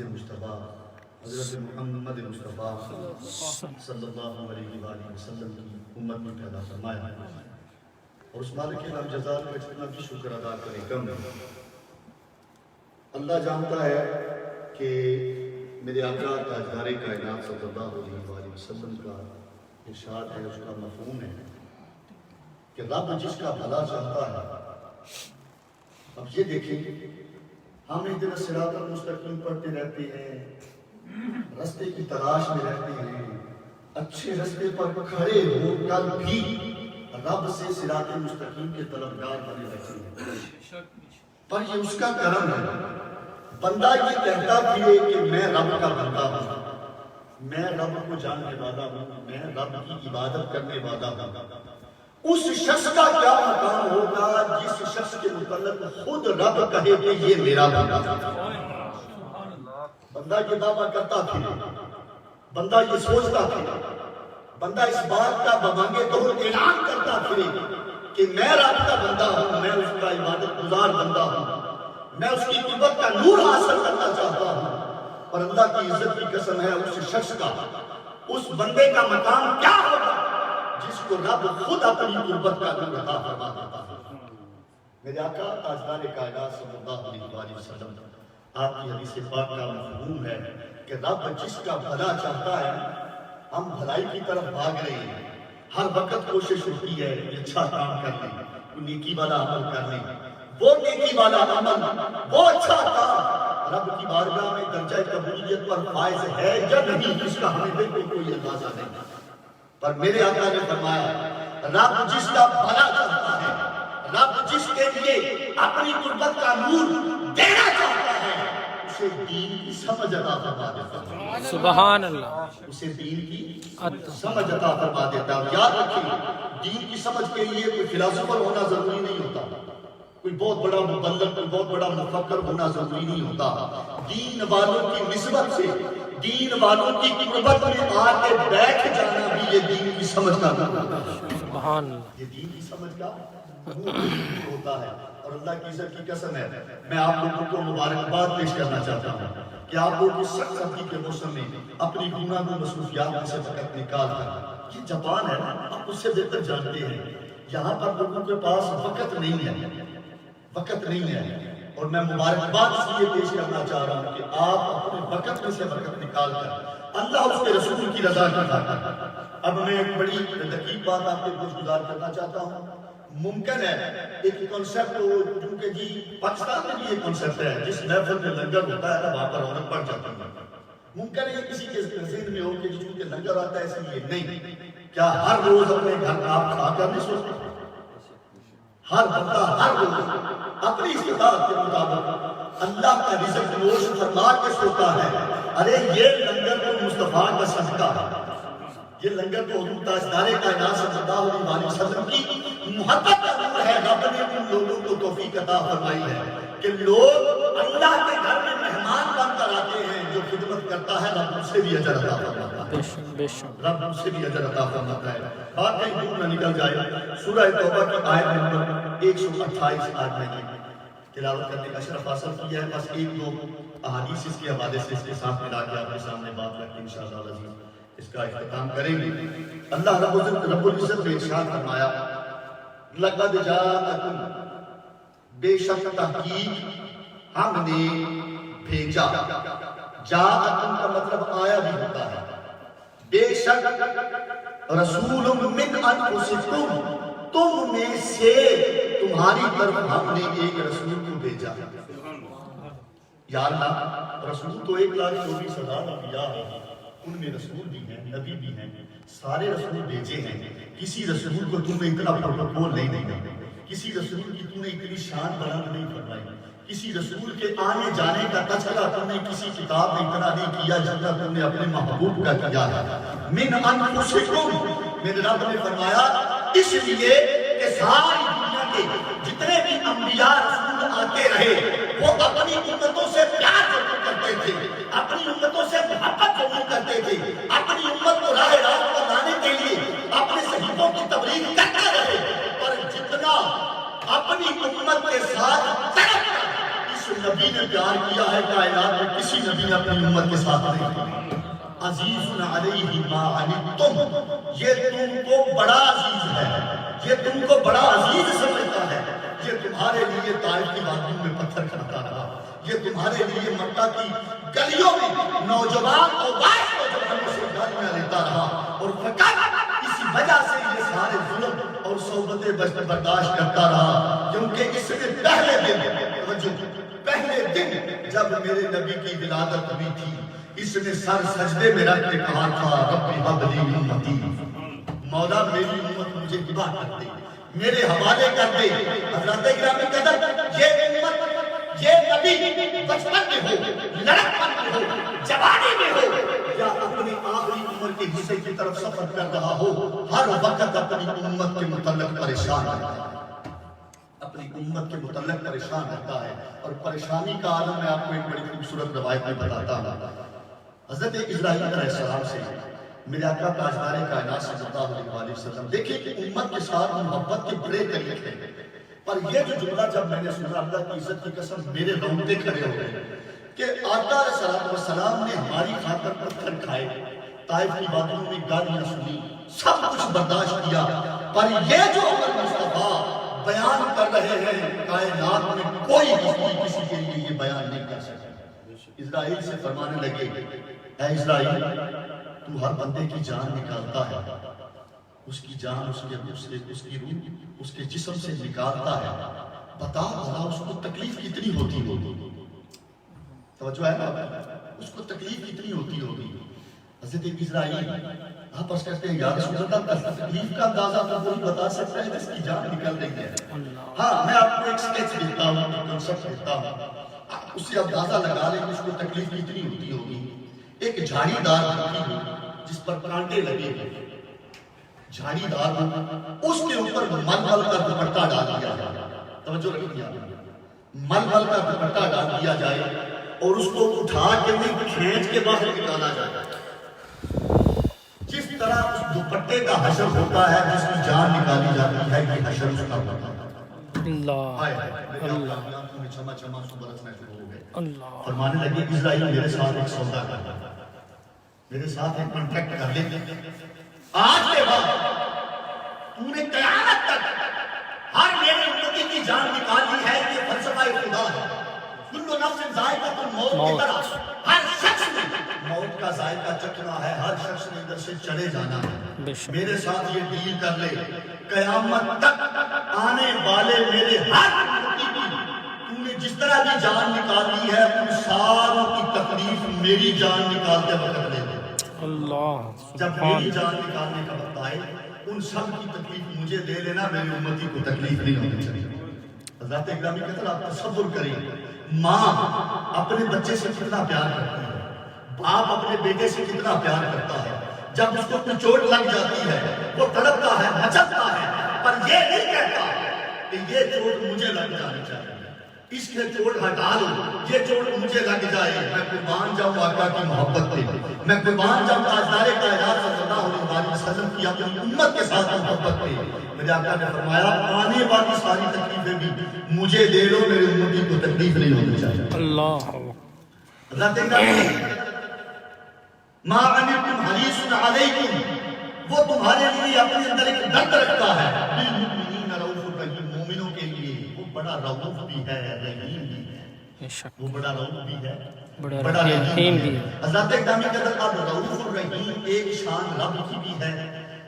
محمد مصطفیٰ حضرت محمد مصطفیٰ صلی اللہ علیہ وآلہ وسلم کی امت میں پیدا فرمایا، اور اس مالک الجزال کا جتنا بھی شکر ادا کرے کم ہے۔ اللہ جانتا ہے کہ میرے آقا تاجدار کائنات صلی اللہ علیہ وآلہ وسلم کا ارشاد ہے، اس کا مفہوم ہے کہ رب جس کا بھلا چاہتا ہے۔ اب یہ دیکھیں، ہم اہدنا الصراط المستقیم پڑھتے رہتے ہیں، رستے کی تلاش میں رہتے ہیں، اچھے رستے پر کھڑے ہو کر بھی رب سے صراط مستقیم کے طلبگار بنے رہتے ہیں، پر یہ اس کا کرم ہے۔ بندہ یہ کہتا بھی کہ میں رب کا بندہ ہوں، میں رب کو جاننے والا ہوں، میں رب کی عبادت کرنے والا ہوں، اس شخص کا کیا مقام ہوگا جس شخص کے متعلق خود رب کہے کہ یہ میرا بندہ ہے۔ بندہ یہ دعویٰ کرتا تھا، بندہ یہ سوچتا تھا، بندہ اس بات کا بمانگے تو اعلان کرتا پھرے کہ میں رب کا بندہ ہوں، میں اس کا عبادت گزار بندہ ہوں، میں اس کی قربت کا نور حاصل کرنا چاہتا ہوں۔ اور اللہ کی عزت کی قسم ہے، اس شخص کا، اس بندے کا مقام کیا ہوگا جس کو رب خود اپنی قربت کا نور عطا فرما دیتا ہے۔ میرے آقا تاجدار کائنات صلی اللہ علیہ وآلہ وسلم، آپ کی حدیث پاک کا مفہوم ہے کہ رب جس کا بھلا چاہتا ہے، ہم بھلائی کی طرف بھاگ رہے ہیں، ہر وقت کوشش ہوتی ہے کہ اچھا کام کرنے، نیکی والا عمل کرنے، وہ نیکی والا عمل، وہ اچھا کام رب کی بارگاہ میں درجہ قبولیت پر فائز ہے یا نہیں، اس کا ہمیں بالکل کوئی اندازہ نہیں۔ پر میرے آقا نے فرمایا، رب جس کا بھلا چاہتا ہے، رب جس کے لیے اپنی قربت کا نور دینا چاہتا ہے، اسے دین کی سمجھ عطا فرما دیتا ہے۔ سبحان اللہ۔ اسے دین کی سمجھ عطا فرما دیتا ہے۔ یاد رکھیں، دین کی سمجھ کے لیے کوئی فلاسفر ہونا ضروری نہیں ہوتا، کوئی بہت بڑا مبلغ، کوئی بہت بڑا مفکر ہونا ضروری نہیں ہوتا۔ دین والوں کی نسبت سے، دین والوں کی قربت میں آ کے بیٹھ جانا بھی یہ دین کی سمجھ کا ہوتا ہے۔ سبحان اللہ۔ یہ دین کی سمجھ کا ہوتا ہے۔ اور اللہ کی عزت کی قسم ہے، میں آپ لوگوں کو مبارکباد پیش کرنا چاہتا ہوں کہ آپ لوگ اس سخت سردی کے موسم میں اپنی گناہوں مصروفیات میں سے وقت نکال کر، یہ جاپان ہے، آپ اس سے بہتر جانتے ہیں، یہاں پر لوگوں کے پاس وقت نہیں ہے، وقت نہیں ہے۔ اور میں مبارکباد اس لیے پیش کرنا چاہ رہا ہوں کہ آپ اپنے وقت میں سے وقت نکال کر اللہ اس کے رسول کی رضا کی خاطر۔ اب میں ایک بڑی دقیق بات آپ کے گوش گزار کرنا چاہتا ہوں۔ ممکن ہے ایک کنسپٹ ہو، جو کہ جی پاکستان میں بھی ایک کنسپٹ ہے، جس محفل میں لنگر ہوتا ہے نا وہاں پر عورت بڑھ جاتی ہے۔ ممکن ہے یہ کسی کے ذہن میں ہو کہ چونکہ لنگر آتا ہے اس لیے نہیں۔ کیا ہر روز اپنے گھر کا آپ کھا کر نہیں سوچتے؟ ہر بندہ ہر روز اپنی استطاعت کے مطابق اللہ کا رزق نوش فرما کے سوتا ہے۔ ارے یہ لنگر تو مصطفیٰ کا صدقہ ہے، یہ لنگر تو حضور تاجدار کائنات صلی اللہ علیہ وسلم کی محبت کا نور ہے۔ رب نے ان لوگوں کو توفیق عطا فرمائی ہے کہ لوگ اللہ کے گھر میں مہمان بن کر آتے ہیں، جو خدمت کرتا ہے رب اس سے بھی اجر عطا فرماتا ہے، رب اس سے بھی اجر عطا فرماتا ہے۔ بات کہیں دور نہ نکل جائے، سورہ توبہ کی آیت نمبر 128 آج میں نے تلاوت کرنے کا شرف حاصل کیا ہے۔ بس ایک دو احادیث اس کے حوالے سے اس کے ساتھ ملا کے آپ کے سامنے بات رکھ کے انشاءاللہ العزیز اس کا اختتام کریں گے۔ اللہ رب العزت نے ارشاد فرمایا، لقد جاءکم، بے شک تحقیق ہم نے بھیجا، جاءکم کا مطلب آیا بھی ہوتا ہے، بے شک رسول من انفسکم، تم میں سے تمہاری طرف ہم نے ایک رسول کو بھیجا۔ یا اللہ، رسول تو 1,24,000 انبیاء ہیں، ان میں رسول بھی ہیں، نبی بھی ہیں، سارے رسول بھیجے ہیں۔ کسی رسول کو تم نے اتنا پروٹوکول نہیں دیا، کسی رسول کی تم نے اتنی شان بلند نہیں فرمائی، کسی رسول کے آنے جانے کا تذکرہ تم نے کسی کتاب میں اتنا نہیں کیا جتنا تم نے اپنے محبوب کا کیا ہے۔ من انفسکم، میرے رب نے فرمایا اس لیے کہ ساری دنیا کے جتنے بھی انبیاء رسول آتے رہے، وہ اپنی امتوں سے پیار ضرور کرتے تھے، اپنی امتوں سے محبت ضرور کرتے تھے، اپنی امت کو راہ راست پر لانے کے لیے اپنے صحیفوں کی تبلیغ کرتے رہے، پر جتنا اپنی امت کے ساتھ تڑپ کر اس نبی نے جو پیار کیا ہے کائنات میں کسی نبی نے اپنی امت کے ساتھ نہیں کیا. عزیز علیہ ما عنتم، یہ تم کو بڑا عزیز ہے، یہ تم کو بڑا عزیز سمجھتا ہے. یہ تمہارے لیے طائف کی وادیوں میں پتھر کھڑتا رہا، یہ تمہارے لیے مکہ کی گلیوں میں نوجوان اور باعث نوجوانوں سے گالیاں لیتا رہا، اور فقط اسی وجہ سے یہ سارے ظلم اور صحبتیں برداشت کرتا رہا، کیونکہ اس سے پہلے دن جب میرے نبی کی ولادت ہوئی تھی، اس نے سر سجدے میں رکھ کے کہا تھا رب ہب لی امتی، مولا میری امت مجھے ہبا کر دے، میرے حوالے کر دے. حضرات گرامی قدر، یہ امت، یہ نبی بچپن میں ہو، لڑکپن میں ہو، جوانی میں ہو، یا اپنی آخری عمر کے حصے کی طرف سفر کر رہا ہو، ہر وقت اپنی امت کے متعلق پریشان رہتا ہے، اپنی امت کے متعلق پریشان رہتا ہے. اور پریشانی کا عالم میں آپ کو ایک بڑی خوبصورت روایت میں بتاتا ہوں. حضرت اسرائیل علیہ السلام سے میرے آقا تاجدار کائنات صلی اللہ علیہ وسلم، دیکھیں کہ امت کے ساتھ محبت کے بڑے طریقے ہیں، پر یہ جو جملہ جب میں نے سنا، اللہ کی عزت کی قسم میرے رونگٹے کھڑے ہو گئے کہ آقا علیہ السلام نے ہماری خاطر پتھر کھائے، طائف کی وادیوں میں گالیاں سنی، سب کچھ برداشت کیا، پر یہ جو عمر مصطفیٰ بیان کر رہے ہیں کائنات میں کوئی کسی کے لیے یہ بیان نہیں کر سکتا. اسرائیل سے فرمانے لگے، اے اسرائیل، تو ہر بندے کی جان نکالتا ہے، اس کی جان اس کی روح اس کے جسم سے نکالتا ہے، بتا بھلا اس کو تکلیف کتنی ہوتی ہوگی. توجہ ہے نا، اس کو تکلیف کتنی ہوتی ہوگی. حضرت اسرائیل آپ عرض کرتے ہیں یا رسول اللہ، تکلیف کا اندازہ تو کوئی بتا سکتا ہے جس کی جان نکل رہی ہے. ہاں میں آپ کو ایک سکیچ دیتا ہوں، ایک کنسپٹ دیتا ہوں، اس سے اندازہ لگا لیں کہ اس کو تکلیف کتنی ہوتی ہوگی. ایک جھاڑی دار لکڑی ہو جس پر کانٹے لگے ہوئے، جھاڑی دار ہو، اس کے اوپر مل مل کا دوپٹہ ڈال دیا جائے. توجہ رکھیے، مل مل کا دوپٹہ ڈال دیا جائے اور اس کو اٹھا کے کھینچ کے باہر نکالا جائے. جس طرح اس دوپٹے کا حشر ہوتا ہے، جس کی جان نکالی جاتی ہے، یہ حشر اس کا ہوتا ہے. فرمانے لگے اسرائیل میرے ساتھ ایک سودا کر، میرے ساتھ ایک کانٹریکٹ کر لے، آج کے بعد تو نے قیامت تک ہر میری امتی کی جان نکالی ہے. یہ فلسفہ خدا ہے. کل نفس ذائقۃ الموت کی طرح ہر شخص نے موت کا ذائقہ چکھنا ہے، ہر شخص نے ادھر سے چلے جانا ہے. میرے ساتھ یہ ڈیل کر لے، قیامت تک آنے والے میرے ہر امتی کی تو نے جس طرح بھی جان نکالی ہے، ان ساروں کی تکلیف میری جان نکالتے وقت لے لے. جب میری جان نکالنے کا وقت آئے، ان سب کی تکلیف مجھے دے لینا، میری امتی کو تکلیف نہیں ہونی چاہیے. حضرات اکرامی کہتے ہیں، آپ تصور کریں، ماں اپنے بچے سے کتنا پیار کرتی ہے، باپ اپنے بیٹے سے کتنا پیار کرتا ہے. جب اس کو کوئی چوٹ لگ جاتی ہے وہ تڑپتا ہے، مچلتا ہے، پر یہ نہیں کہتا کہ یہ چوٹ مجھے لگ جانی چاہیے، اس نے چوٹ ہٹا لو، یہ چوٹ مجھے لگ جائے. میں قربان جاؤں آقا کی محبت پہ، میں قربان جاؤں تاجدار کائنات صلی اللہ علیہ وسلم کی اپنی امت کے ساتھ محبت پہ. میرے آقا نے فرمایا آنے والی ساری تکلیفیں بھی مجھے دے لو، میری امتی کو تکلیف نہیں ہونی چاہیے. اللہ ما عنتم حریص علیکم، وہ تمہارے لیے اپنے اندر ایک درد رکھتا ہے. بالمؤمنین رؤوف الرحیم، مومنوں کے لیے وہ بڑا رؤوف بھی ہے، رحیم بھی ہے. وہ بڑا رؤوف بھی ہے، بڑا رحیم بھی ہے. حضرات اکرامی قدر، اب رؤوف الرحیم ایک شان رب کی بھی ہے.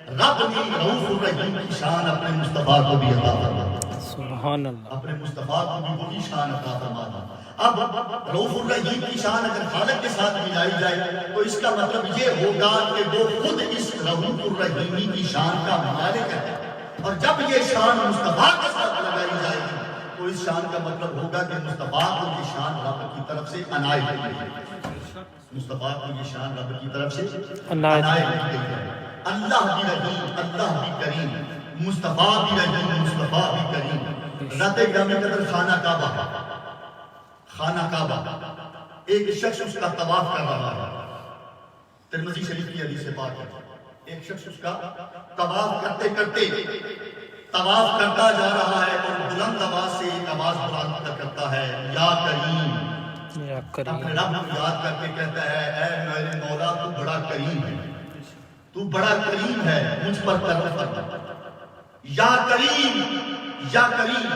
رب نے رؤوف الرحیم کی شان اپنے مصطفیٰ کو بھی عطا فرمائی. سبحان اللہ، اپنے مصطفیٰ کو بھی وہی شان عطا فرمائی. اب رؤوف الرحیم کی شان اگر خالق کے ساتھ ملائی جائے تو اس کا مطلب یہ ہوگا کہ وہ خود اس رؤوف الرحیمی کی شان کا مالک ہے. اور جب یہ شان مصطفیٰ کے ساتھ لگائی جائے گی تو اس شان کا مطلب ہوگا کہ مصطفیٰ کو یہ شان رب کی طرف سے عنایت کی گئی ہے. مصطفیٰ کو یہ شان رب کی طرف سے عنایت کی گئی ہے. اللہ بھی رحیم، اللہ بھی کریم، مصطفیٰ بھی رحیم، مصطفیٰ بھی کریم. ذات گرامی قدر، خانہ کعبہ، خانہ کعبہ، ایک شخص اس کا طواف کر رہا ہے. ترمذی شریف کی حدیث پاک ہے. ایک شخص اس کا طواف کرتے کرتے طواف کرتا جا رہا ہے اور بلند آواز سے ایک آواز بلند کرتا ہے، یا کریم یا کریم اپنے رب کو یاد کر کے کہتا ہے اے میرے مولا تو بڑا کریم ہے، تو بڑا کریم ہے، مجھ پر کرم فرما، یا کریم یا کریم۔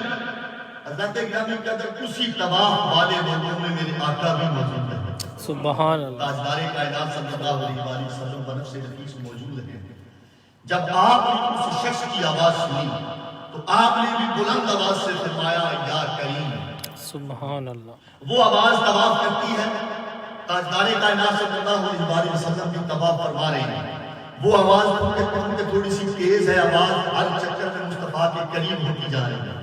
حضرت گرامی قدر اسی طواف والے لوگوں میں میرے آقا بھی موجود ہے، سبحان اللہ تاجدار کائنات صلی اللہ علیہ وآلہ وسلم بنفس نفیس موجود ہیں۔ جب آپ نے اس شخص کی آواز سنی تو آپ نے بھی بلند آواز سے فرمایا یا کریم۔ سبحان اللہ وہ آواز طواف کرتی ہے، تاجدار کائنات صلی اللہ علیہ وآلہ وسلم بھی طواف فرما رہے ہیں، وہ آواز کیونکہ تھوڑی سی تیز ہے، آواز ہر چکر میں مصطفیٰ کے قریب ہوتی جا رہی ہے،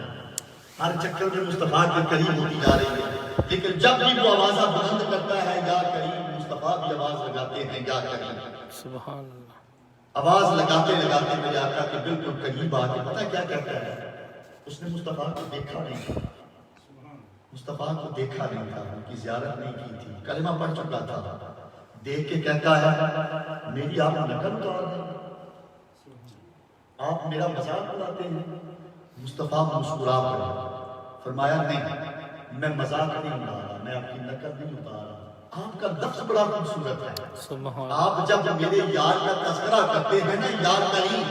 ہر چکر میں مصطفیٰ کے قریب ہوتی جا رہی ہے، لیکن جب بھی وہ آوازہ بلند کرتا ہے یا کریم، مصطفیٰ بھی آواز لگاتے ہیں یا کریم۔ سبحان اللہ آواز لگاتے لگاتے میرے آقا کے بالکل قریب آ کے پتہ کیا کہتا ہے؟ اس نے مصطفیٰ کو دیکھا نہیں تھا، مصطفیٰ کو دیکھا نہیں تھا، ان کی زیارت نہیں کی تھی، کلمہ پڑھ چکا تھا، دیکھ کے کہتا ہے میری آپ نقل اتار دیں، آپ میرا مذاق اڑاتے ہیں۔ مصطفیٰ مسکرا پڑا، فرمایا نہیں میں مذاق نہیں اڑا رہا، میں آپ کی نقل نہیں اتار رہا، آپ کا لفظ بڑا خوبصورت ہے، سبحان آپ جب میرے یار کا تذکرہ کرتے ہیں نا یا کریم،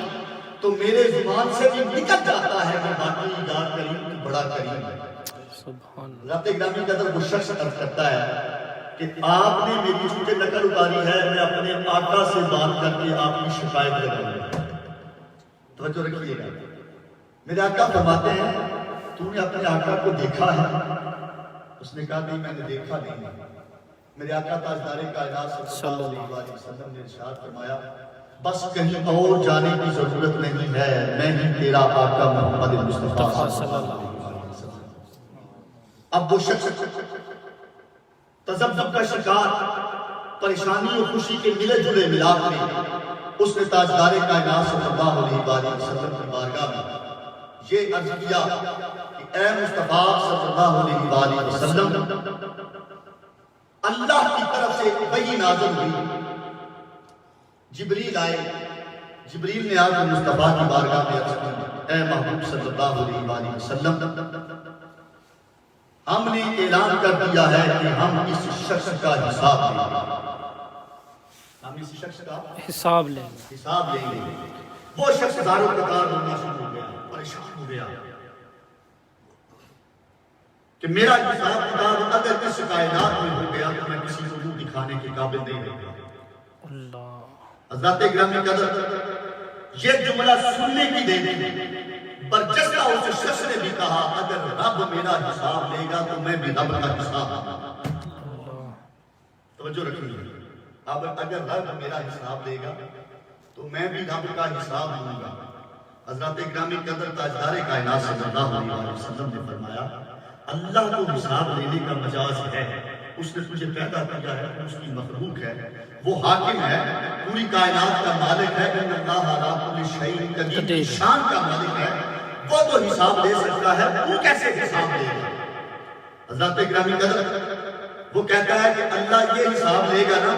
تو میرے زبان سے بھی نکل جاتا ہے کہ باقی یا کریم تو بڑا کریم ہے۔ سبحان ذات گرامی قدر وہ شخص عرض کرتا ہے کہ آپ نے میری چونکہ نقل اتاری ہے، میں اپنے آقا سے بات کر کے آپ کی شکایت لگاؤں گا۔ توجہ رکھیے گا، میرے آقا فرماتے ہیں تو نے اپنے آقا کو دیکھا ہے؟ اس نے کہا نہیں میں نے دیکھا نہیں۔ میرے آقا تاجدار کائنات صلی اللہ علیہ وسلم نے ارشاد فرمایا بس کہیں اور جانے کی ضرورت نہیں ہے، میں ہی تیرا آقا محمد مصطفیٰ صلی اللہ علیہ وسلم۔ اب وہ شخص تذبذب کا شکار، پریشانی اور خوشی کے ملے جلے ملاپ میں اس نے تاجدار کائنات صلی اللہ علیہ وسلم کی بارگاہ میں یہ عرض کیا کہ اے مصطفیٰ صلی اللہ علیہ وسلم، اللہ کی طرف سے وحی نازل ہوئی، جبریل آئے، جبریل نے آ کر مصطفیٰ کی بارگاہ میں عرض کی اے محبوب صلی اللہ علیہ وسلم، ہم نے اعلان کر دیا ہے کہ ہم اس شخص کا حساب لیں گے، ہم اس شخص کا حساب لیں گے۔ حساب لیں گے۔ وہ شخص دار و قطار ہونا شروع ہو گیا، پریشان ہو گیا کہ میرا حساب کتاب اگر اس کائنات میں ہو گیا تو میں کسی کو منہ دکھانے کے قابل نہیں رہ گیا۔ اللہ حضرت گرامی قدر یہ جملہ سننے کی دیر تھی، برجستہ اس شخص نے بھی کہا اگر رب میرا حساب لے گا تو میں بھی رب کا حساب لوں گا۔ توجہ رکھیے، اب اگر رب میرا حساب لے گا تو میں بھی رب کا حساب لوں گا۔ حضرت گرامی قدر تاجدار کائنات صلی اللہ علیہ وسلم نے فرمایا اللہ کو حساب لینے کا مجاز ہے، اس نے تجھے پیدا کیا ہے، اس کی مخلوق ہے، وہ حاکم ہے، پوری کائنات کا مالک ہے، ان اللہ علی کل شیء قدیر، شان کا مالک ہے، وہ تو حساب لے سکتا ہے، تو کیسے حساب لے گا؟ حضرت گرامی قدر وہ کہتا ہے کہ اللہ یہ حساب لے گا نا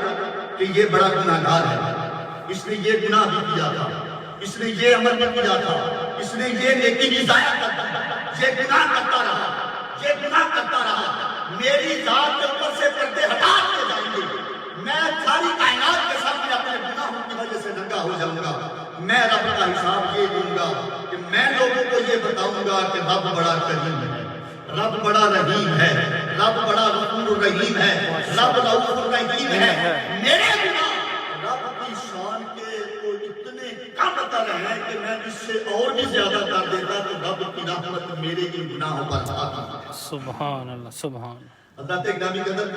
کہ یہ بڑا گناہگار ہے، اس نے یہ گناہ بھی کیا تھا، اس نے یہ عمل بھی کیا تھا، اس نے یہ نیکی بھی ضائع کر دی، یہ گناہ کرتا رہا، یہ گناہ کرتا رہا، میری ذات کے اوپر سے پردے ہٹا کے جائیں گے، میں ساری کائنات کے سامنے اپنے گناہوں کی وجہ سے ننگا ہو جاؤں گا، میں رب کا حساب یہ دوں گا کہ میں لوگوں کو یہ بتاؤں گا کہ رب بڑا کریم ہے، رب بڑا رحیم ہے، رب بڑا غفور الرحیم ہے، رب رؤوف الرحیم ہے، میرے گناہ رب کی شان کے تو اتنے کم اتر ہیں کہ میں اس سے اور بھی زیادہ کر دیتا تو رب کی رحمت میرے ان گناہوں پر آتی ہے۔ سبحان اللہ سبحان حضرت گرامی قدر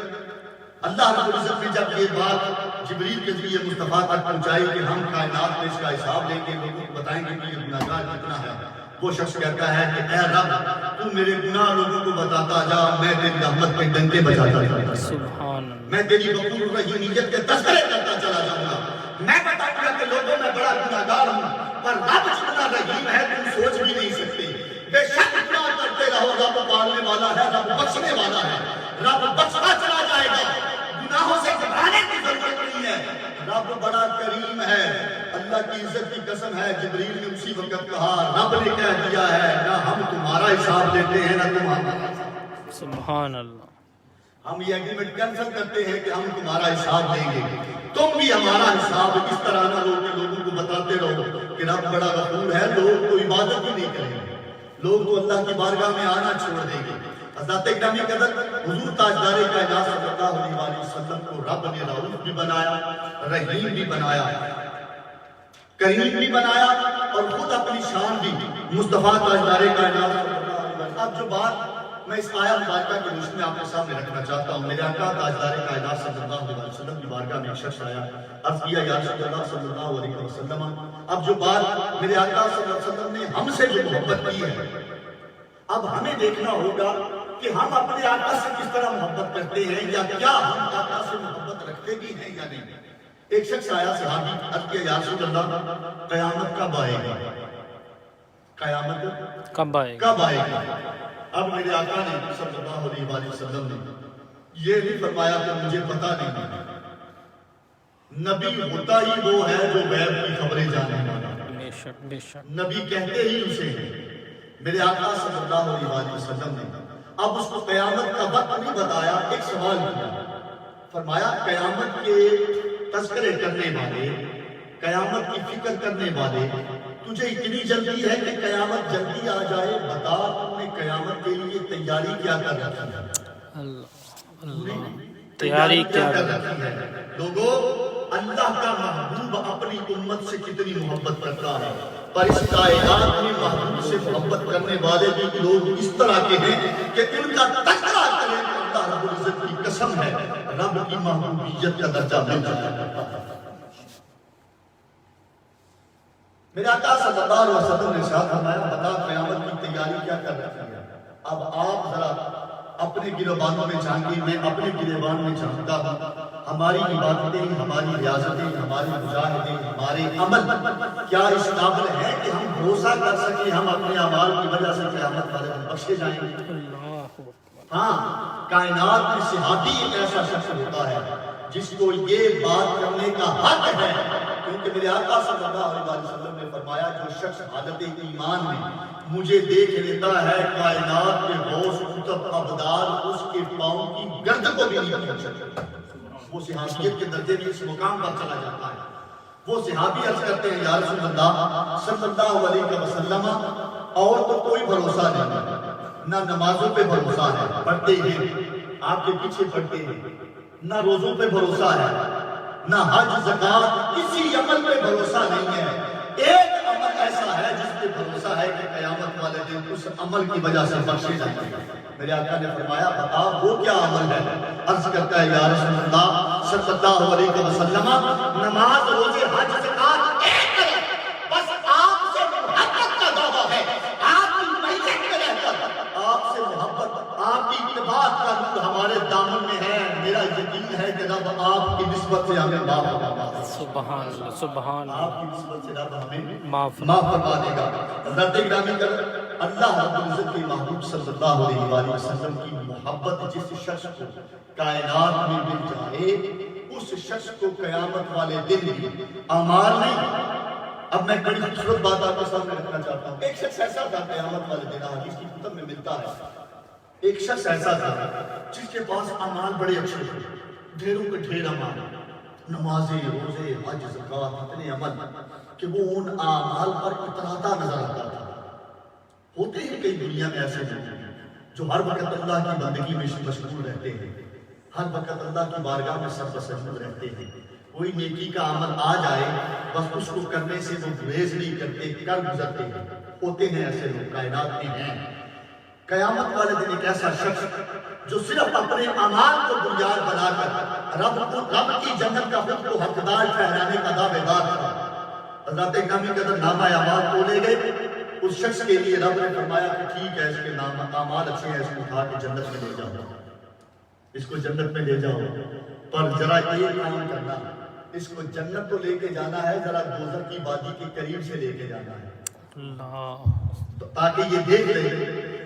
اللہ رب العزت نے جب یہ بات جبریل کے ذریعے مصطفیٰ تک پہنچائی کہ ہم کائنات میں اس کا حساب لیں گے، لوگوں کو بتائیں گے کہ یہ گناہگار کتنا ہے، وہ شخص کہتا ہے کہ اے رب تو میرے گناہ لوگوں کو بتاتا جا، میں تیری رحمت کے ڈنکے بجاتا جاؤں گا، سبحان اللہ میں تیری غفور الرحیمیت کے تذکرے کرتا چلا جاؤں گا، میں بتاؤں گا کہ لوگوں میں بڑا گناہگار ہوں، پر رب جتنا رحیم ہے تم سوچ بھی نہیں سکتے، بے شک گناہ کرتے رہو، رب پالنے والا ہے، رب بخشنے والا ہے، رب بخشتا چلا جائے گا، گناہوں سے گھبرانے کی ضرورت نہیں ہے، رب بڑا کریم ہے۔ اللہ کی عزت کی قسم ہے، جبریل نے اسی وقت کہا رب نے کہہ دیا ہے نہ ہم تمہارا حساب لیتے ہیں نہ تم ہمارا۔ سبحان اللہ ہم یہ ایگریمنٹ کینسل کرتے ہیں کہ ہم تمہارا حساب دیں گے، تم بھی ہمارا حساب اس طرح نہ لو کہ لوگوں کو بتاتے رہو کہ رب بڑا غفور ہے، لوگ تو عبادت بھی نہیں کریں گے، لوگ تو اللہ کی بارگاہ میں آنا چھوڑ دیں گے۔ حضرت گرامی قدر حضور تاجدار کائنات صلی اللہ علیہ وسلم کو رب نے رؤوف بھی بنایا، رحیم بھی بنایا، کریم بھی بنایا، اور خود اپنی شان بھی مصطفیٰ تاجدار کائنات صلی اللہ علیہ وسلم۔ اب جو بات میں اس آیت مبارکہ کی روشنی میں آپ کے سامنے رکھنا چاہتا ہوں، میرے آقا تاجدار کائنات صلی اللہ علیہ وسلم کی بارگاہ میں ایک شخص آیا، عرض کیا یا رسول اللہ صلی اللہ علیہ وسلم، اب جو بات میرے آقا صلی اللہ علیہ وسلم نے ہم سے جو محبت کی ہے، اب ہمیں دیکھنا ہوگا کہ ہم اپنے آقا سے کس طرح محبت کرتے ہیں، یا کیا ہم آقا سے محبت رکھتے بھی ہیں یا نہیں۔ ایک شخص آیا صحابی، عرض کیا یا رسول اللہ قیامت کب آئے گا، قیامت کب آئے گا؟ کب آئے گا؟ اب میرے آقا نے صلی اللہ علیہ وسلم نے یہ نہیں فرمایا کہ مجھے پتا نہیں ہے، نبی ہوتا ہی وہ ہے جو غیب کی خبریں جانے والا، بے شک بے شک، نبی کہتے ہی اسے ہیں۔ میرے آقا صلی اللہ علیہ وسلم نے اب اس کو قیامت کا وقت نہیں بتایا، ایک سوال کیا، فرمایا قیامت کے تذکرے کرنے والے، قیامت کی فکر کرنے والے، تجھے اتنی جلدی ہے کہ قیامت جلدی آ جائے، بتا تم نے قیامت کے لیے تیاری کیا کر رکھی ہے؟ اللہ اللہ، تیاری کیا کر کر رکھی ہے؟ لوگوں، اللہ کا محبوب اپنی امت سے کتنی محبت کرتا ہے، پر اس کائنات میں محبوب سے محبت کرنے والے بھی لوگ اس طرح کے ہیں کہ ان کا تذکرہ کریں تو اللہ رب العزت کی قسم ہے رب کی محبوبیت کا درجہ مل جاتا ہے۔ میرے آقا صلی اللہ علیہ وسلم نے ارشاد فرمایا بتا قیامت کی تیاری کیا کر رکھی ہے۔ اب آپ ذرا اپنے گریبانوں میں جھانکیں، میں اپنے گریبان میں جھانکتا ہوں، ہماری عبادتیں، ہماری ریاضتیں، ہماری مجاہدیں، ہمارے عمل کیا اس قابل ہے کہ ہم بھروسہ کر سکیں ہم اپنے اعمال کی وجہ سے قیامت والے دن بخشے جائیں گے؟ اللہ اکبر، ہاں، کائنات میں صحابی ایک ایسا شخص ہوتا ہے جس کو یہ بات کرنے کا حق ہے، کیونکہ میرے آقا صلی اللہ علیہ وسلم نے فرمایا جو شخص حالت ایمان میں مجھے دیکھ لیتا ہے کائنات کے غوث قطب ابدال اس کے پاؤں کی گرد کو بھی نہیں پہنچ سکتا، وہ صحابیت کے درجے میں اس مقام پر چلا جاتا ہے۔ وہ صحابی عرض کرتے ہیں یا رسول اللہ صلی اللہ علیہ وسلم، اور تو کوئی بھروسہ نہیں، نہ نمازوں پہ بھروسہ ہے، پڑھتے ہیں آپ کے پیچھے پڑھتے ہیں، نہ روزوں پہ بھروسہ ہے، نہ حج زکات، کسی عمل پہ بھروسہ نہیں ہے، ایک عمل ایسا ہے جس پہ بھروسہ ہے کہ قیامت والے دن اس عمل کی وجہ سے بخشے جائیں گے۔ میرے آقا نے فرمایا بتا وہ کیا عمل ہے؟ عرض کرتا ہے یا رسول اللہ صلی اللہ علیہ وسلم نماز روزے حج زکات ایک ہے، بس آپ سے محبت کا دعویٰ ہے، آپ کی ملت میں رہ کر آپ سے محبت، آپ کی اتباع کا نور ہمارے دامن میں ہے، میرا یقین ہے کہ رب آپ کی نسبت سے ہمیں معاف فرما دے گا۔ سبحان اللہ سبحان آپ اللہ، کی نسبت سے رب ہمیں معاف معاف فرما دے گا۔ حضرت گرامی کر اللہ رب العزت کے محبوب صلی اللہ علیہ وسلم کی محبت جس شخص کو کائنات میں مل جائے اس شخص کو قیامت والے دن بھی اعمال نہیں۔ اب میں بڑی خوبصورت بات آپ کے سامنے رکھنا چاہتا ہوں، ایک شخص ایسا تھا قیامت والے دن حدیث کی کتب میں ملتا ہے، ایک شخص ایسا تھا جس کے پاس اعمال بڑے اچھے تھے، ڈھیروں کے ڈھیر اعمال، نمازیں روزے حج زکات اتنے عمل کہ وہ ان اعمال پر اتراتا نظر آتا تھا۔ ہوتے ہیں کئی دنیا میں ایسے لوگ جو ہر وقت اللہ کی بندگی میں مشغول رہتے ہیں، ہر وقت اللہ کی بارگاہ میں سر بسجود رہتے ہیں، کوئی نیکی کا عمل آ جائے بس اس کو کرنے سے وہ گریز نہیں کرتے، کر گزرتے ہیں۔ ہوتے ہیں ایسے لوگ، کائنات میں ہیں۔ قیامت والے دن ایک ایسا شخص جو صرف اپنے اعمال کو بنیاد بنا کر رب کی جنت کا خود کو حقدار ٹھہرانے کا دعوے دار تھا، حضرت گرامی قدر نامہ اعمال کھولے گئے، اس شخص کے لیے رب نے فرمایا کہ ٹھیک ہے اس کے نام اعمال اچھے ہیں، اس کو اٹھا کے جنت میں لے جاؤ، اس کو جنت میں لے جاؤ، پر ذرا یہ کام کرنا، اس کو جنت تو لے کے جانا ہے، ذرا دوزخ کی وادی کے قریب سے لے کے جانا ہے، اللہ، تاکہ یہ دیکھ لے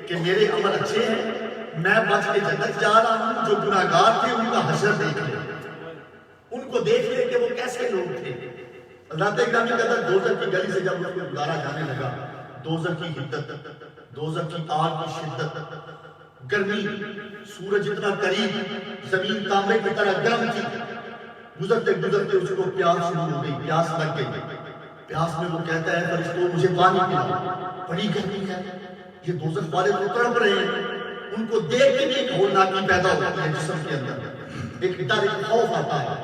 کہ میرے عمل اچھے ہیں، میں بچ کے جنت جا رہا ہوں، جو گناہگار تھے ان کا حشر دیکھ لے، ان کو دیکھ لے کہ وہ کیسے لوگ تھے۔ اللہ گرامی قدر دوزخ کی گلی سے جب اس کو گزارا جانے لگا، دوزخ کی حدت، دوزخ کی آگ کی شدت، گرمی، سورج اتنا قریب، زمین تانبے کی طرح گرم تھی. گزرتے گزرتے اس کو پیاس شروع ہو گئی، پیاس لگ گئی. پیاس میں وہ کہتا ہے فرشتوں مجھے پانی پلاؤ، بڑی گرمی ہے، یہ دوزخ والے تو تڑپ رہے ہیں. ان کو دیکھ کے بھی ایک ہولناکی پیدا ہوتی ہے جسم کے اندر، ایک ڈر، ایک خوف آتا ہے.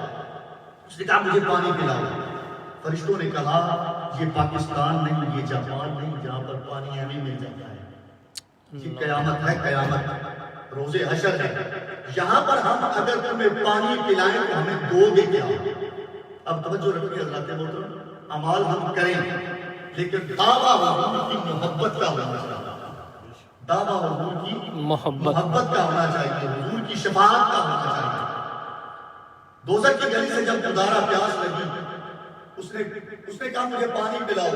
اس نے کہا مجھے پانی پلاؤ. فرشتوں نے کہا یہ پاکستان نہیں، یہ جاپان نہیں جہاں پر پانی ہمیں مل جاتا ہے. یہ قیامت ہے، قیامت روز حشر ہے. یہاں پر ہم اگر تمہیں پانی پلائیں تو ہمیں دو گے کیا؟ اب توجہ رکھیے حضرات محترم، اعمال ہم کریں لیکن دعویٰ حضور کی محبت کا ہونا چاہیے. دعویٰ حضور کی محبت کا ہونا چاہیے، حضور کی شفاعت کا ہونا چاہیے. دوزخ کی گلی سے جب گزارا، پیاس لگی، اس نے کہا مجھے پانی پلاؤ.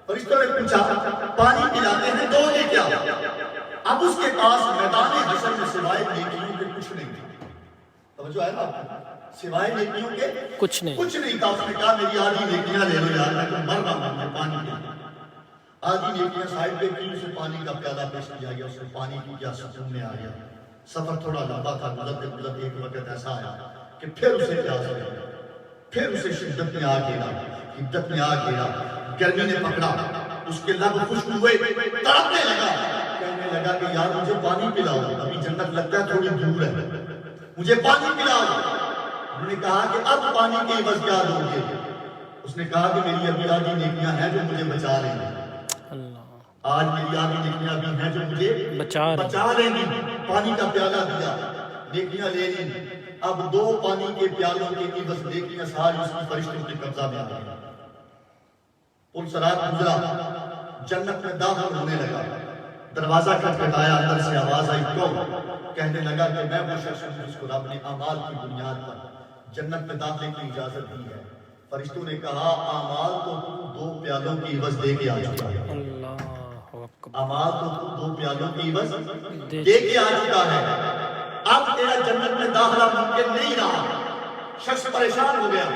فرشتوں نے پوچھا پانی پلاتے ہیں دو گے کیا؟ اب اس کے پاس میدان حشر میں سوائے نیکیوں کے کچھ نہیں تھا. توجہ ہے نا، سوائے نیکیوں کے کچھ نہیں تھا. اس نے کہا میری آدھی نیکیاں لے لو یار، میں تو مر رہا ہوں، میں پانی پلاؤ. آدھی نیکیاں صاحب پہ کی، اسے پانی کا پیالہ پیش کیا گیا. اس نے پانی کی کیا سکون میں آ گیا. سفر تھوڑا لمبا تھا، گزرتے گزرتے ایک وقت ایسا آیا کہ پھر اسے پیاس لگی، پھر اسے شدت میں آ گھیرا. گرمی نے پکڑا، اس کے لب خشک ہوئے، تڑپنے لگا، کہنے لگا کہ یار مجھے پانی پلاؤ، ابھی جنت لگتا ہے تھوڑی دور ہے، مجھے پانی پلاؤ. انہوں نے کہا کہ اب پانی کے عوض کیا دو گے؟ اس نے کہا کہ میری ابھی آدھی نیکیاں ہیں جو مجھے بچا رہی ہیں. آج میری آدھی نیکیاں بھی ہیں جو مجھے بچا لیں گی. پانی کا پیالہ دیا، نیکیاں لے لی. اب دو پانی کے پیالوں کے عوض نیکیاں ساری اس کی فرشتوں کے قبضہ میں آ گئی. پل صراط گزرا، جنت میں داخل ہونے لگا. دروازہ کھٹکھٹایا، اندر سے آواز آئی کون؟ کہنے لگا کہ میں وہ شخص ہوں جس کو رب نے اعمال کی بنیاد پر جنت میں داخلے کی اجازت دی ہے. فرشتوں نے کہا اعمال تو دو پیالوں کی عوض دے کے آ چکا ہے. اعمال تو دو پیالوں کی عوض دے کے آ چکا ہے. اب تیرا جنت میں داخلہ ممکن نہیں رہا. شخص پریشان ہو گیا.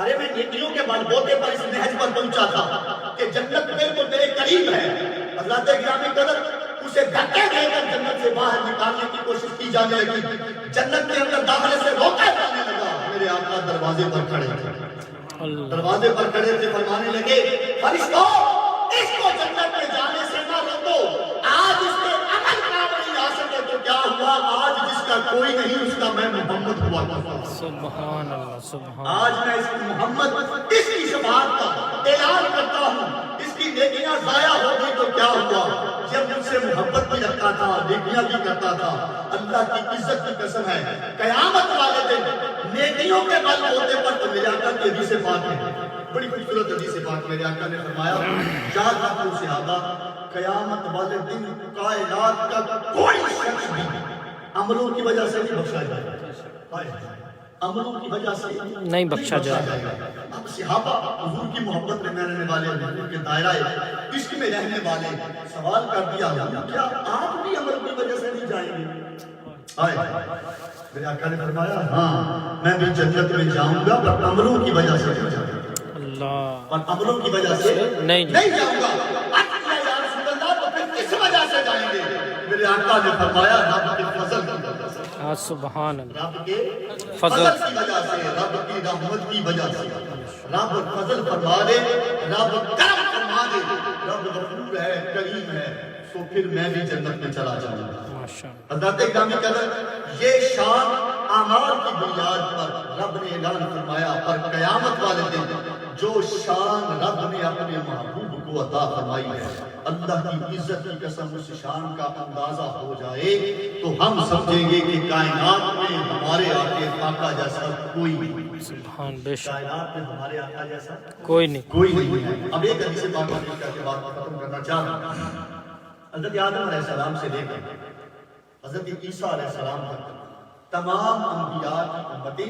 ارے میں نیکیوں کے بل بوتے پر اس نہج پر پہنچا تھا کہ جنت بالکل میرے قریب ہے. حضرات گرامی قدر، اسے دھکے دے کر جنت سے باہر نکالنے کی کوشش کی جانے لگی. جنت کے اندر داخلے سے روکا جانے لگا. میرے آقا دروازے پر کھڑے تھے، فرمانے لگے فرشتوں اس کو جنت میں جانے سے نہ روکو. آج اس کے عمل کام آ سکے تو کیا ہوا؟ آج جس کا کوئی نہیں اس کا میں محمد ہوا کرتا ہوں. سبحان اللہ، سبحان. آج میں اس کی محمد، اس کی شفاعت کا اعلان کرتا ہوں. اس کی نیکیاں ضائع ہو گئی تو کیا ہوا؟ جب مجھ سے محبت بھی رکھتا تھا، نیکیاں بھی کرتا تھا. اللہ کی عزت کی قسم ہے، قیامت والے دن نیکیوں کے بل ہوتے پر تو میرے آقا کی حدیث پاک ہے، بڑی خوبصورت حدیث پاک. میرے آقا نے فرمایا یاد رکھو صحابہ، قیامت والے دن کائنات کا کوئی شخص بھی عملوں کی وجہ سے نہیں بخشا جائے گا. عملوں کی وجہ سے نہیں بخشا جائے گا. اب صحابہ حضور کی محبت میں رہنے والے، حضور کے دائرہ عشق میں رہنے والے سوال کر دیا کیا آپ بھی عمل کی وجہ سے نہیں جائیں گے؟ میرے آقا نے فرمایا ہاں میں بھی جنت میں جاؤں گا پر عملوں کی وجہ سے نہیں جاؤں گا. اللہ، اور عملوں کی وجہ سے نہیں جاؤں گا. یا رسول اللہ تو پھر کس وجہ سے جائیں گے؟ میرے آقا نے فرمایا رب کے فضل کی وجہ سے. سبحان اللہ، رب کے فضل کی وجہ سے، رب کی رحمت کی وجہ سے. رب فضل فرما دے، رب کرم فرما دے، رب غفور ہے، کریم ہے، تو پھر میں بھی جنت میں چلا جاؤں گا. حضرات گرامی قدر، یہ شان اعمال کی بنیاد پر رب نے اعلان فرمایا. اور قیامت والے دن جو شان رب نے اپنے محبوب کو عطا فرمائی ہے، اللہ کی عزت کی قسم اس شان کا اندازہ ہو جائے تو ہم سمجھیں گے کہ کائنات میں ہمارے آقا آقا جیسا کوئی نہیں. سبحان، بے شک کائنات میں ہمارے آقا جیسا کوئی نہیں ہے. اب ایک حدیث پاک کر کے بات ختم کرنا چاہ رہا ہوں. حضرت آدم علیہ السلام سے لے کر حضرت عیسیٰ علیہ السلام تک تمام انبیاء کی امتیں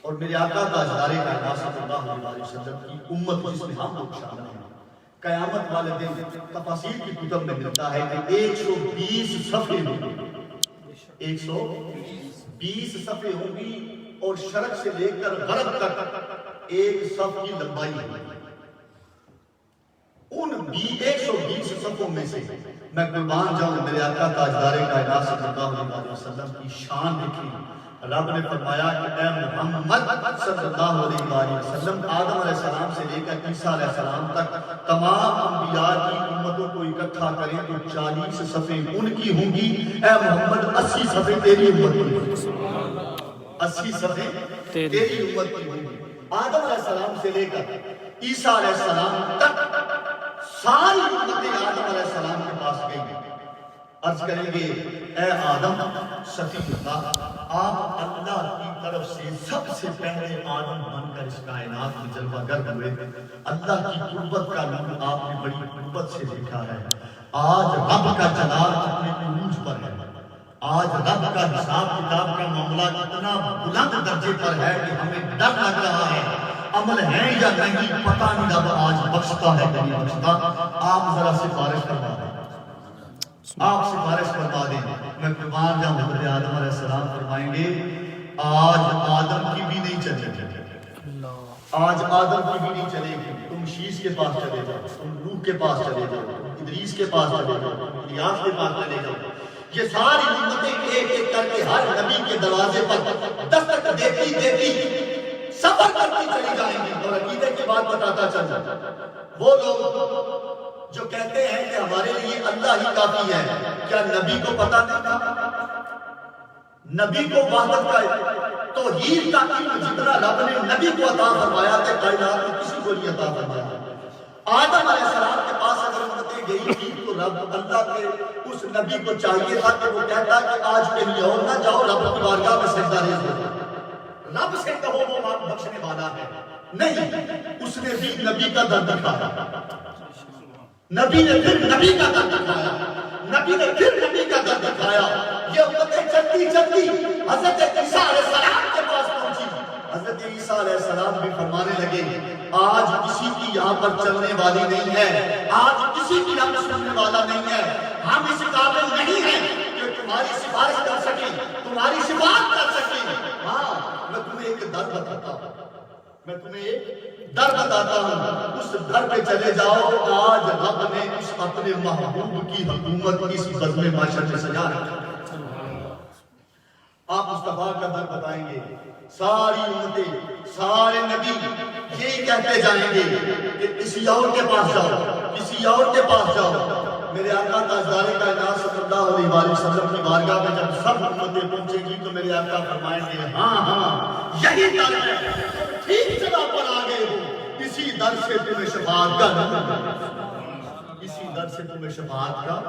اور میرے آقا تاجدار کائنات صلی اللہ علیہ وسلم کی امت جس میں ہم لوگ شامل ہیں، قیامت والے دن تفاسیر کی کتب میں ملتا ہے کہ 120 صفحے ہوں گی، 120 صفحے ہوں گی اور شرق سے لے کر غرب تک ایک صف کی لمبائی ہوگی. ان 120 صفوں میں سے میں قربان جاؤں میرے آقا تاجدار کائنات صلی اللہ علیہ وسلم کی شان دیکھی. رب نے فرمایا کہ اے محمد صلی اللہ علیہ وسلم آدم علیہ السلام سے لے کر عیسیٰ علیہ السلام تک تمام انبیاء کی امتوں کو اکٹھا کریں تو 40 صفیں ان کی ہوں گی. اے محمد 80 صفیں تیری امت کی ہوں گی. 80 صفیں تیری امت کی ہوں گی. آدم علیہ السلام سے لے کر عیسیٰ علیہ السلام تک ساری امتیں آدم علیہ السلام کے پاس گئی. عرض کریں گے اے آدم صفی اللہ, آپ اللہ کی طرف سے سب سے پہلے آدم بن کر اس کائنات میں جلوہ گر ہوئے. اللہ کی قربت کا نور آپ نے بڑی قربت سے دیکھا ہے. آج رب کا جلال اپنے عروج پر ہے. آج رب کا حساب کتاب کا معاملہ اتنا بلند درجے پر ہے کہ ہمیں ڈر لگ رہا ہے عمل ہے یا نہیں پتہ نہیں رب آج بخشتا ہے کہ نہیں بخشتا. آپ ذرا سفارش فرما دیں, آپ سفارش فرما دیں. میں قربان جاؤں حضرت آدم علیہ السلام فرمائیں گے آج آدم کی بھی نہیں چلے گی, آج آدم کی بھی نہیں چلے گی. تم شیش کے پاس چلے جاؤ, تم نوح کے پاس چلے جاؤ, تم ادریس کے پاس چلے جاؤ, تم الیاس کے پاس چلے جاؤ. یہ ساری امتیں ایک ایک کر کے ہر نبی کے دروازے پر دستک دیتی دیتی سفر کرتی چلی جائیں گی. اور عقیدے کی بات بتاتا چل جاتا, وہ لوگ جو کہتے ہیں کہ ہمارے لیے اللہ ہی کافی ہے, کیا نبی کو پتہ نہیں تھا؟ نبی کو وحدت کا توحید کا علم جتنا رب نے نبی کو عطا فرمایا کہ کائنات میں کسی کو نہیں عطا فرمایا. آدم علیہ السلام کے پاس اگر امتیں گئی تھی تو رب اللہ کے اس نبی کو چاہیے تھا کہ وہ کہتا کہ آج کہیں اور نہ جاؤ, رب کی بارگاہ میں سجدہ ریز ہو جاؤ, رب سے کہو وہ بخشنے والا ہے. نہیں, اس نے بھی نبی کا درد دکھایا, نبی نے پھر نبی کا درد دکھایا, نبی نے پھر نبی کا درد دکھایا. یہ امتیں چلتی چلتی حضرت عیسیٰ علیہ السلام کے پاس پہنچی. حضرت عیسیٰ علیہ السلام بھی فرمانے لگے آج کسی کی یہاں پر چلنے والی نہیں ہے, آج کسی کی ہم سننے والا نہیں ہے. ہم اس قابل نہیں ہیں کہ تمہاری سفارش کر سکیں, تمہاری شفاعت کر سکیں. ہاں, میں تمہیں ایک در بتاتا ہوں, میں تمہیں ایک در بتاتا ہوں, اس در پہ چلے جاؤ. آج رب نے اس اپنے محبوب کی حکومت اس بزم معاشر میں سجا رکھا. آپ مصطفیٰ کا در بتائیں گے, ساری امتیں سارے نبی یہی کہتے جائیں گے کہ کسی اور کے پاس جاؤ, کسی اور کے پاس جاؤ. میرے آقا تاجدار کائنات صلی اللہ علیہ وسلم کی بارگاہ میں جب سب امتیں پہنچیں گی تو میرے آقا فرمائیں گے ہاں ہاں یہی در ہے, ٹھیک جگہ پر آ گئے ہو. اسی در سے تمہیں شفاعت کا نور, اسی در سے تمہیں شفاعت کا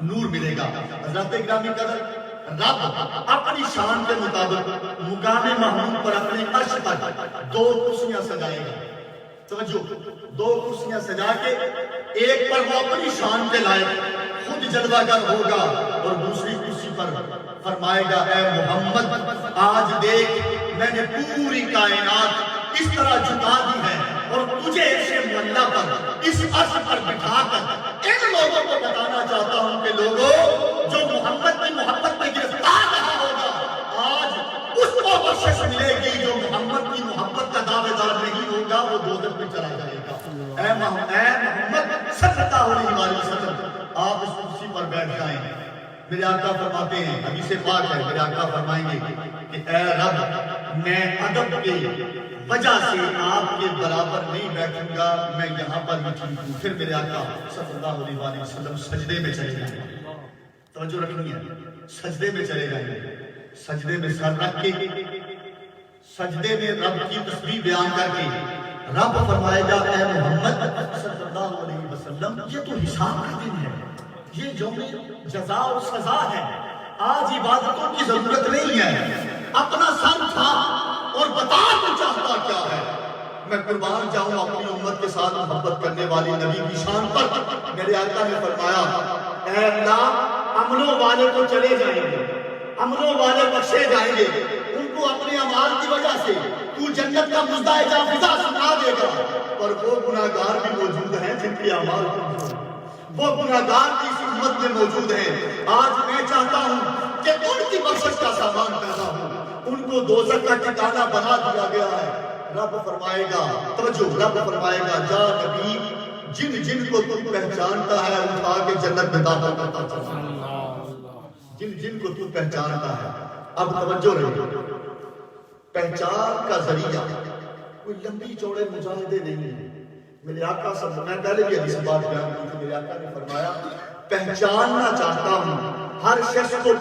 نور ملے گا. حضرت گرامی قدر, رب اپنی شان کے مطابق مقام محمود پر اپنے عرش پر 2 کرسیاں سجائے گا. توجہ, 2 کرسیاں سجا کے ایک پر وہ اپنی شان کے لائق خود جلوہ گر ہوگا اور دوسری کرسی پر فرمائے گا اے محمد آج دیکھ میں نے پوری کائنات اس طرح جھکا دی ہے اور تجھے ایسے معلّہ پر اس عرش پر بٹھا کر ان لوگوں کو بتانا چاہتا ہوں کہ لوگوں جو محمد کی محبت میں گرفتار رہا ہوگا آج اس کو بخشش ملے گی. جو محمد کی محبت کا دعوے دار نہیں ہوگا وہ دوزخ میں چلا جائے گا. اے محمد صلی اللہ علیہ وسلم آپ اس کرسی پر بیٹھ جائیں. میرے آقا فرماتے ہیں, حدیث پاک ہے, میرے آقا فرمائیں گے کہ اے رب میں ادب کے وجہ سے آپ کے برابر نہیں بیٹھوں گا, میں یہاں پر ہی ٹھیک ہوں. پھر میرے آقا صلی اللہ علیہ وسلم سجدے میں چلے جائیں. توجہ رکھنی ہے, سجدے میں چلے جائیں. سجدے میں سر رکھ کے سجدے میں رب کی تسبیح بیان کر کے رب فرمائے گا اے محمد صلی اللہ علیہ وسلم یہ تو حساب کا دن ہے, یہ یوم جزا و سزا ہے, آج عبادتوں کی ضرورت نہیں ہے. اپنا سر اٹھا اور بتا تو چاہتا کیا ہے. میں قربان جاؤں اپنی امت کے ساتھ محبت کرنے والی نبی کی شان پر. میرے آقا نے فرمایا اے اللہ امنوں والے تو چلے جائیں گے, امنوں والے بخشے جائیں گے, ان کو اپنے اعمال کی وجہ سے تو جنت کا مزدہ جاویدہ سنا دے گا, پر وہ گناہگار بھی موجود ہیں جن کے اعمال کمزور, وہ گناہگار بھی اس امت میں موجود ہیں. آج میں چاہتا ہوں کہ ان کی بخشش کا سامان پیدا ہو, ان کو دوزخ کا ٹھکانہ بنا دیا گیا ہے. رب فرمائے گا, توجہ, رب فرمائے گا جا نبی جن جن کو تو پہچانتا ہے اٹھا کے جنت میں داخل کرتا چلا جن جن کو تو پہچانتا ہے. اب توجہ رہے، پہچان کا ذریعہ کوئی لمبی چوڑے مجاہدے نہیں ہے. میرے آقا صلی میں پہلے بھی حدیث بات بیان کی تھی، میرے آقا نے فرمایا پہچاننا چاہتا ہوں ہر شخص کو